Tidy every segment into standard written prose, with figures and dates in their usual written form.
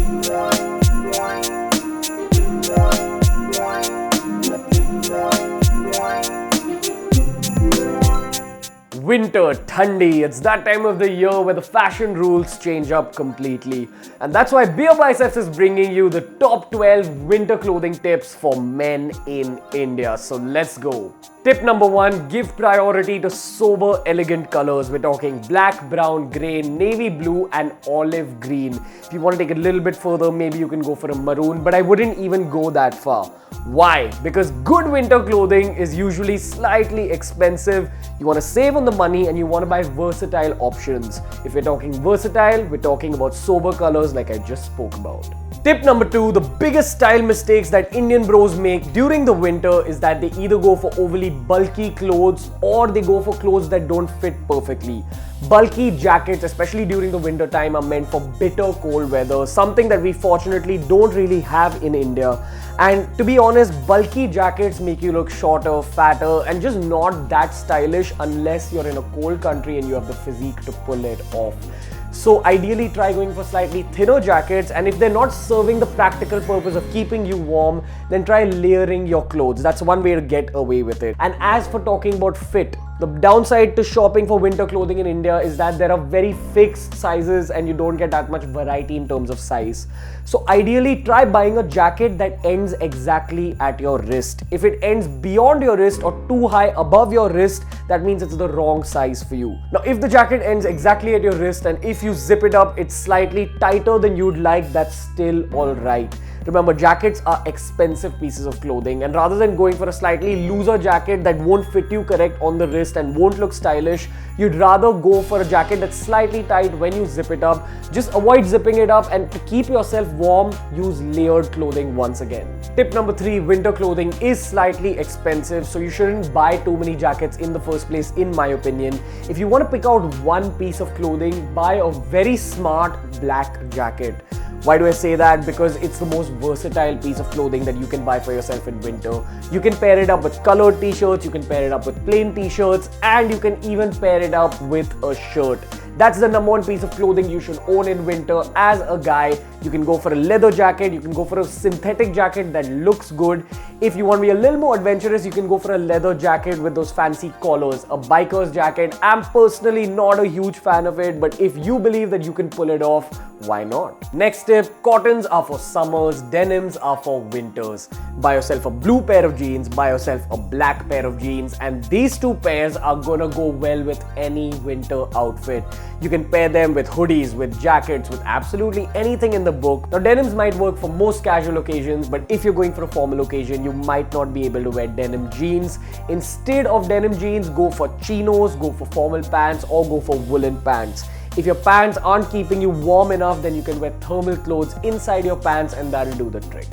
Winter, Thandi, it's that time of the year where the fashion rules change up completely. And that's why Beer Biceps is bringing you the top 12 winter clothing tips for men in India. So let's go. Tip number 1, give priority to sober, elegant colors. We're talking black, brown, grey, navy blue and olive green. If you want to take it a little bit further, maybe you can go for a maroon, but I wouldn't even go that far. Why? Because good winter clothing is usually slightly expensive. You want to save on the money and you want to buy versatile options. If we're talking versatile, we're talking about sober colors like I just spoke about. Tip number 2, the biggest style mistakes that Indian bros make during the winter is that they either go for overly bulky clothes or they go for clothes that don't fit perfectly. Bulky jackets, especially during the winter time, are meant for bitter cold weather, something that we fortunately don't really have in India. And to be honest, bulky jackets make you look shorter, fatter and just not that stylish unless you're in a cold country and you have the physique to pull it off. So ideally try going for slightly thinner jackets, and if they're not serving the practical purpose of keeping you warm, then try layering your clothes. That's one way to get away with it. And as for talking about fit, the downside to shopping for winter clothing in India is that there are very fixed sizes and you don't get that much variety in terms of size. So ideally try buying a jacket that ends exactly at your wrist. If it ends beyond your wrist or too high above your wrist, that means it's the wrong size for you. Now if the jacket ends exactly at your wrist and if you zip it up, it's slightly tighter than you'd like, that's still alright. Remember, jackets are expensive pieces of clothing, and rather than going for a slightly looser jacket that won't fit you correct on the wrist and won't look stylish, you'd rather go for a jacket that's slightly tight when you zip it up. Just avoid zipping it up, and to keep yourself warm, use layered clothing once again. Tip number 3, winter clothing is slightly expensive, so you shouldn't buy too many jackets in the first place, in my opinion. If you want to pick out one piece of clothing, buy a very smart black jacket. Why do I say that? Because it's the most versatile piece of clothing that you can buy for yourself in winter. You can pair it up with colored t-shirts, you can pair it up with plain t-shirts, and you can even pair it up with a shirt. That's the number 1 piece of clothing you should own in winter as a guy. You can go for a leather jacket, you can go for a synthetic jacket that looks good. If you want to be a little more adventurous, you can go for a leather jacket with those fancy collars, a biker's jacket. I'm personally not a huge fan of it, but if you believe that you can pull it off, why not? Next tip, cottons are for summers, denims are for winters. Buy yourself a blue pair of jeans, buy yourself a black pair of jeans, and these 2 pairs are gonna go well with any winter outfit. You can pair them with hoodies, with jackets, with absolutely anything in the book. Now denims might work for most casual occasions, but if you're going for a formal occasion, you might not be able to wear denim jeans. Instead of denim jeans, go for chinos, go for formal pants, or go for woolen pants. If your pants aren't keeping you warm enough, then you can wear thermal clothes inside your pants and that'll do the trick.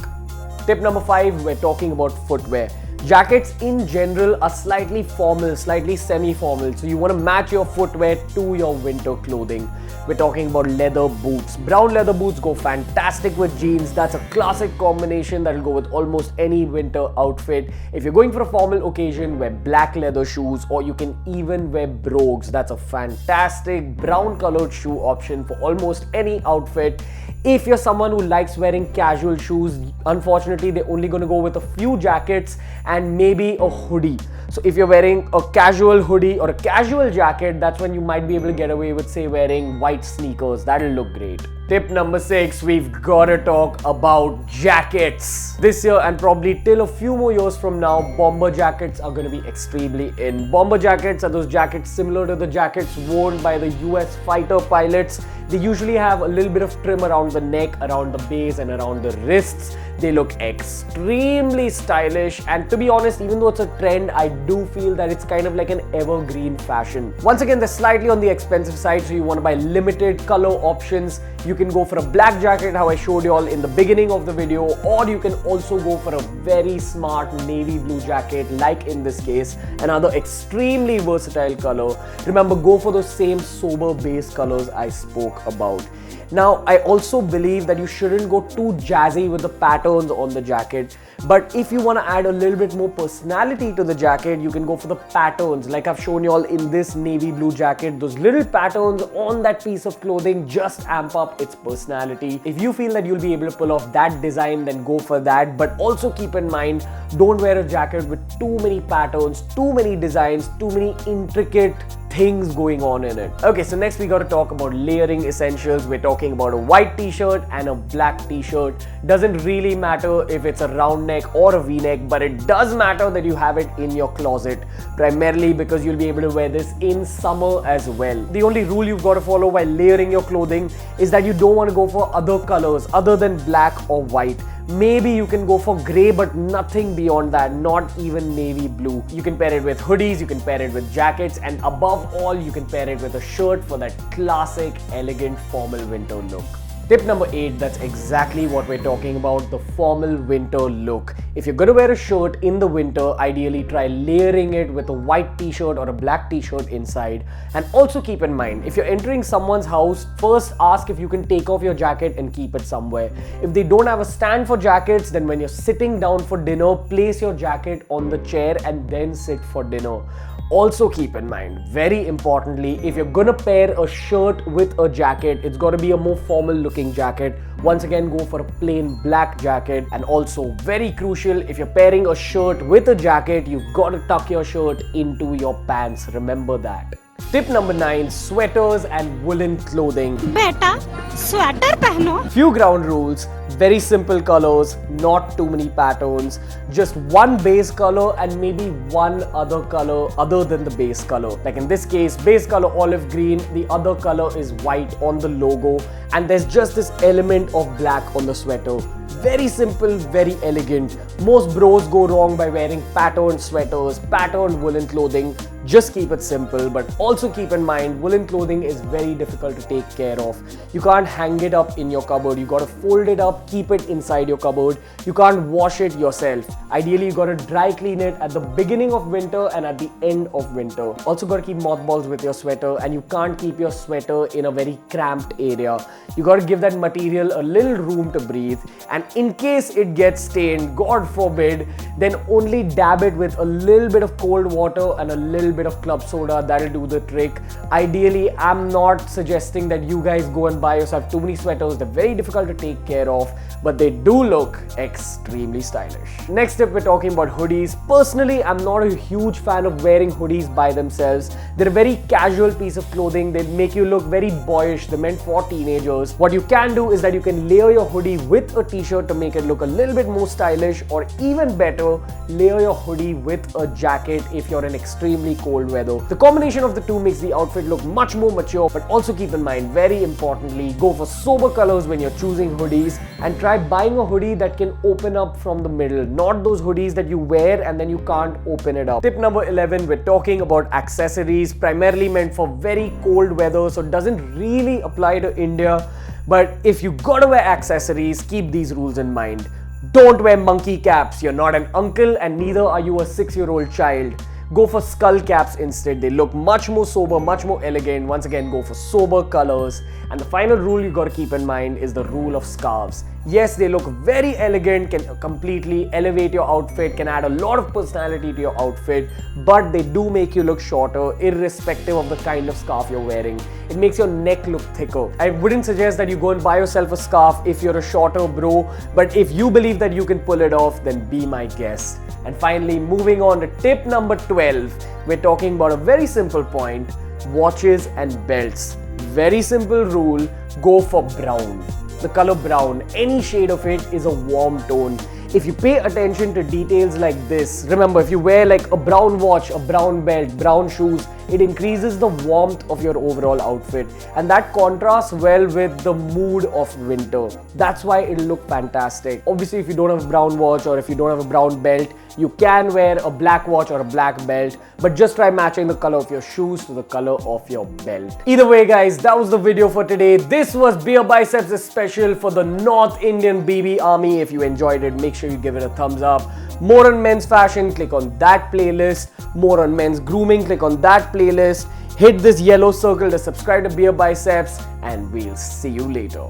Tip number 5, we're talking about footwear. Jackets in general are slightly formal, slightly semi-formal, so you want to match your footwear to your winter clothing. We're talking about leather boots. Brown leather boots go fantastic with jeans. That's a classic combination that'll go with almost any winter outfit. If you're going for a formal occasion, wear black leather shoes, or you can even wear brogues. That's a fantastic brown colored shoe option for almost any outfit. If you're someone who likes wearing casual shoes, unfortunately, they're only going to go with a few jackets and maybe a hoodie. So if you're wearing a casual hoodie or a casual jacket, that's when you might be able to get away with, say, wearing white sneakers. That'll look great. Tip number 6, we've got to talk about jackets. This year and probably till a few more years from now, bomber jackets are going to be extremely in. Bomber jackets are those jackets similar to the jackets worn by the US fighter pilots. They usually have a little bit of trim around the neck, around the base and around the wrists. They look extremely stylish, and to be honest, even though it's a trend, I do feel that it's kind of like an evergreen fashion. Once again, they're slightly on the expensive side, so you want to buy limited color options. You can go for a black jacket, how I showed you all in the beginning of the video, or you can also go for a very smart navy blue jacket, like in this case, another extremely versatile color. Remember, go for those same sober base colors I spoke about. Now, I also believe that you shouldn't go too jazzy with the pattern patterns on the jacket. But if you want to add a little bit more personality to the jacket, you can go for the patterns. Like I've shown you all in this navy blue jacket, those little patterns on that piece of clothing just amp up its personality. If you feel that you'll be able to pull off that design, then go for that. But also keep in mind, don't wear a jacket with too many patterns, too many designs, too many intricate things going on in it. Okay, so next we got to talk about layering essentials. We're talking about a white t-shirt and a black t-shirt. Doesn't really matter if it's a round neck or a v-neck, but it does matter that you have it in your closet, primarily because you'll be able to wear this in summer as well. The only rule you've got to follow while layering your clothing is that you don't want to go for other colors other than black or white. Maybe you can go for grey, but nothing beyond that, not even navy blue. You can pair it with hoodies, you can pair it with jackets, and above all, you can pair it with a shirt for that classic, elegant, formal winter look. Tip number 8, that's exactly what we're talking about, the formal winter look. If you're going to wear a shirt in the winter, ideally try layering it with a white t-shirt or a black t-shirt inside. And also keep in mind, if you're entering someone's house, first ask if you can take off your jacket and keep it somewhere. If they don't have a stand for jackets, then when you're sitting down for dinner, place your jacket on the chair and then sit for dinner. Also keep in mind, very importantly, if you're gonna pair a shirt with a jacket, it's gotta be a more formal looking jacket. Once again, go for a plain black jacket. And also very crucial, if you're pairing a shirt with a jacket, you've got to tuck your shirt into your pants. Remember that. Tip number 9, sweaters and woolen clothing. बेटा sweater पहनो. Few ground rules, very simple colors, not too many patterns, just one base color and maybe one other color other than the base color. Like in this case, base color olive green, the other color is white on the logo, and there's just this element of black on the sweater. Very simple, very elegant. Most bros go wrong by wearing patterned sweaters, patterned woolen clothing. Just keep it simple, but also keep in mind, woolen clothing is very difficult to take care of. You can't hang it up in your cupboard. You gotta fold it up, keep it inside your cupboard. You can't wash it yourself. Ideally, you gotta dry clean it at the beginning of winter and at the end of winter. Also gotta keep mothballs with your sweater, and you can't keep your sweater in a very cramped area. You gotta give that material a little room to breathe. And in case it gets stained, God forbid, then only dab it with a little bit of cold water and a little bit of club soda. That'll do the trick. Ideally, I'm not suggesting that you guys go and buy yourself too many sweaters. They're very difficult to take care of, but they do look extremely stylish. Next up, we're talking about hoodies. Personally, I'm not a huge fan of wearing hoodies by themselves. They're a very casual piece of clothing. They make you look very boyish. They're meant for teenagers. What you can do is that you can layer your hoodie with a t-shirt to make it look a little bit more stylish, or even better, layer your hoodie with a jacket if you're in extremely cold weather. The combination of the two makes the outfit look much more mature, but also keep in mind, very importantly, go for sober colors when you're choosing hoodies, and try buying a hoodie that can open up from the middle, not those hoodies that you wear and then you can't open it up. Tip number 11, we're talking about accessories, primarily meant for very cold weather, so it doesn't really apply to India. But if you gotta wear accessories, keep these rules in mind. Don't wear monkey caps. You're not an uncle, and neither are you a 6-year-old child. Go for skull caps instead. They look much more sober, much more elegant. Once again, go for sober colors. And the final rule you got to keep in mind is the rule of scarves. Yes, they look very elegant, can completely elevate your outfit, can add a lot of personality to your outfit, but they do make you look shorter irrespective of the kind of scarf you're wearing. It makes your neck look thicker. I wouldn't suggest that you go and buy yourself a scarf if you're a shorter bro, but if you believe that you can pull it off, then be my guest. And finally, moving on to tip number 12, we're talking about a very simple point, watches and belts. Very simple rule, go for brown. The color brown, any shade of it is a warm tone. If you pay attention to details like this, remember, if you wear like a brown watch, a brown belt, brown shoes, it increases the warmth of your overall outfit, and that contrasts well with the mood of winter. That's why it'll look fantastic. Obviously, if you don't have a brown watch or if you don't have a brown belt, you can wear a black watch or a black belt, but just try matching the color of your shoes to the color of your belt. Either way, guys, that was the video for today. This was Beer Biceps special for the North Indian BB Army. If you enjoyed it, make sure you give it a thumbs up. More on men's fashion, click on that playlist. More on men's grooming, click on that playlist. Hit this yellow circle to subscribe to Beer Biceps, and we'll see you later.